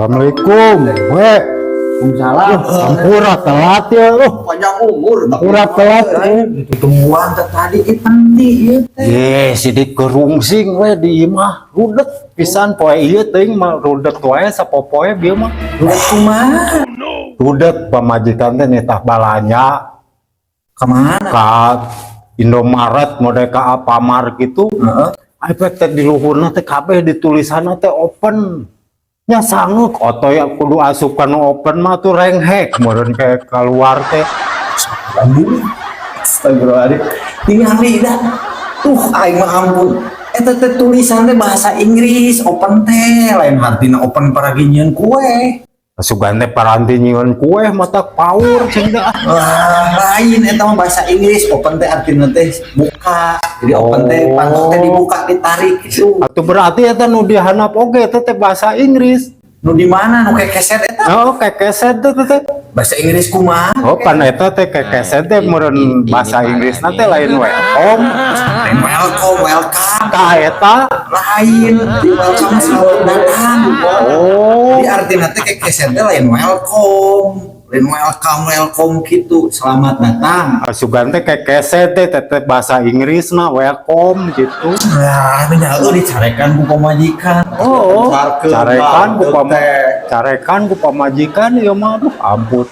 Assalamualaikum, we. Waalaikumsalam. Sampura telat ya lo. Panjang umur. Sampura telat. Temuan tadi penting ya. Ye, sidik kerungsing we di imah rudet pisan poe ieu teuing mah rudet wae sapopoe bieu mah. Udah kumaha? Rudet pamajikan teh nitah balanya Kemana? ka Indomaret mode ka Alfamart gitu. Heeh. Efek teh di luhurna teh kabeh ditulisanna teh open. Nya sanggup oto ya kudu asup kana open mah tuh renghek meureun kayak keluar teh. Astagfirullahaladzim. Tingali dah. Aing mah ampun. Eta teh tulisan teh bahasa Inggris, open teh lain artina open paraginyeun kue. Asugan teh paranti nyieun kue mata power cenah. Lain eta mah bahasa Inggris, open teh artina teh buka. Jadi open teh pantok teh dibuka ditarik gitu. Atuh berarti eta nu dihanap oge eta teh bahasa Inggris. Nu di mana nu kekeset eta? Oh, kekeset teh teh. Bahasa Inggris kumaha? Oh, pan eta teh kekeset teh meureun bahasa Inggrisna teh lain welcome. Lain welcome. Ka eta Lain di welcome selamat datang. oh, Di artinya teh kekeset teh lain welcome. Lain welcome gitu. Selamat datang. asugan teh kekeset teh teh bahasa Inggrisna welcome gitu. Nah, ini aku dicarekan ku pemajikan. Oh, Sarkeun carekan ku banget teh. carekan ku pamajikan ieu mah aduh ampun.